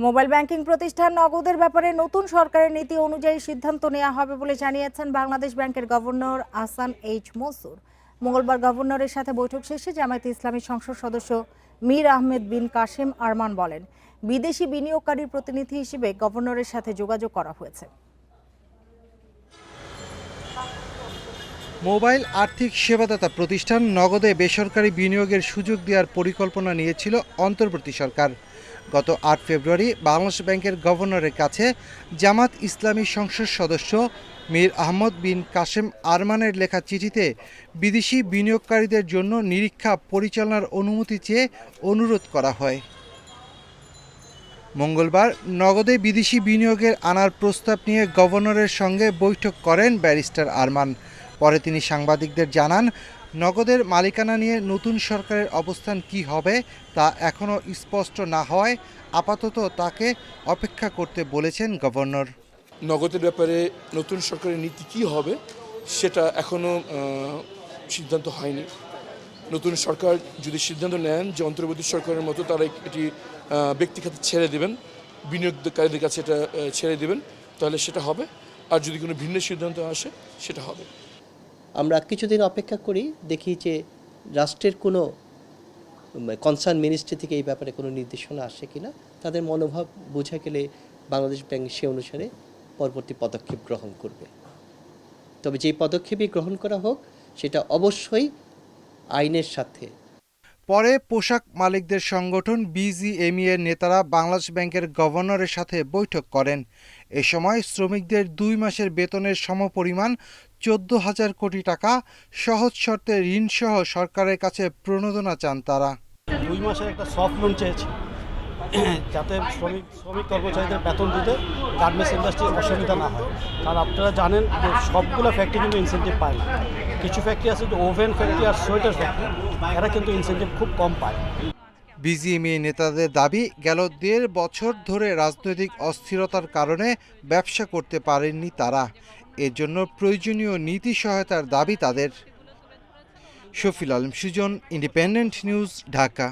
Mobile banking প্রতিষ্ঠান নগদের ব্যাপারে নতুন সরকারের নীতি অনুযায়ী সিদ্ধান্ত নেওয়া হবে বলে জানিয়েছেন বাংলাদেশ ব্যাংকের গভর্নর আহসান এইচ মনসুর। মঙ্গলবার গভর্নরের সাথে বৈঠক শেষে জামায়াতে ইসলামী সংসদ সদস্য মীর আহমেদ বিন কাশেম আরমান বলেন, বিদেশি বিনিয়োগকারীর প্রতিনিধি হিসেবে গভর্নরের সাথে যোগাযোগ করা হয়েছে। মোবাইল আর্থিক সেবাদাতা প্রতিষ্ঠান নগদে বেসরকারি বিনিয়োগের সুযোগ দেওয়ার পরিকল্পনা নিয়েছিল অন্তর্বর্তী সরকার। গত ৮ ফেব্রুয়ারি বাংলাদেশ ব্যাংকের গভর্নরের কাছে জামাত ইসলামী সংসদ সদস্য মীর আহমদ বিন কাশেম আরমানের লেখা চিঠিতে বিদেশি বিনিয়োগকারীদের জন্য নিরীক্ষা পরিচালনার অনুমতি চেয়ে অনুরোধ করা হয়। মঙ্গলবার নগদে বিদেশি বিনিয়োগের আনার প্রস্তাব নিয়ে গভর্নরের সঙ্গে বৈঠক করেন ব্যারিস্টার আরমান। পরে তিনি সাংবাদিকদের জানান, নগদের মালিকানা নিয়ে নতুন সরকারের অবস্থান কি হবে তা এখনও স্পষ্ট না হওয়ায় আপাতত তাকে অপেক্ষা করতে বলেছেন গভর্নর। নগদের ব্যাপারে নতুন সরকারের নীতি কী হবে সেটা এখনও সিদ্ধান্ত হয়নি। নতুন সরকার যদি সিদ্ধান্ত নেন যে অন্তর্বর্তী সরকারের মতো তারা এটি ব্যক্তিগত ছেড়ে দেবেন, বিনিয়োগকারীদের কাছে এটা ছেড়ে দেবেন, তাহলে সেটা হবে। আর যদি কোনো ভিন্ন সিদ্ধান্ত আসে সেটা হবে। আমরা কিছুদিন অপেক্ষা করি, দেখি যে রাষ্ট্রের কোনো কনসার্ন মিনিস্ট্রি থেকে এই ব্যাপারে কোনো নির্দেশনা আসে কিনা। তাদের মনোভাব বোঝা গেলে বাংলাদেশ ব্যাংক সে অনুসারে পরবর্তী পদক্ষেপ গ্রহণ করবে। তবে যেই পদক্ষেপই গ্রহণ করা হোক সেটা অবশ্যই আইনের সাথে। পরে পোশাক মালিকদের সংগঠন বিজিএমই এর নেতারা বাংলাদেশ ব্যাংকের গভর্নরের সাথে বৈঠক করেন। এ সময় শ্রমিকদের 2 মাসের বেতনের সমপরিমাণ 14,000 কোটি টাকা সহজ শর্তে ঋণসহ সরকারের কাছে প্রণোদনা চান তারা। 2 মাসের একটা সফট লোন চেয়েছে, যাতে শ্রমিক কর্মচারীদের বেতন দিতে গার্মেন্টস ইন্ডাস্ট্রির অসুবিধা না হয়। কারণ আপনারা জানেন যে সবগুলো ফ্যাক্টরি কিন্তু ইনসেন্টিভ পায় না। কিছু ফ্যাক্টরি আছে যে ওভেন ফ্যাক্টরি আর সোয়েটার ফ্যাক্টরি, এরা কিন্তু ইনসেন্টিভ খুব কম পায়। বিজিএমই নেতাদের দাবি, গেল 1.5 বছর ধরে রাজনৈতিক অস্থিরতার কারণে ব্যবসা করতে পারেননি তারা। এর জন্য প্রয়োজনীয় নীতি সহায়তার দাবি তাদের। Shafil Alam Sujon, Independent News, Dhaka.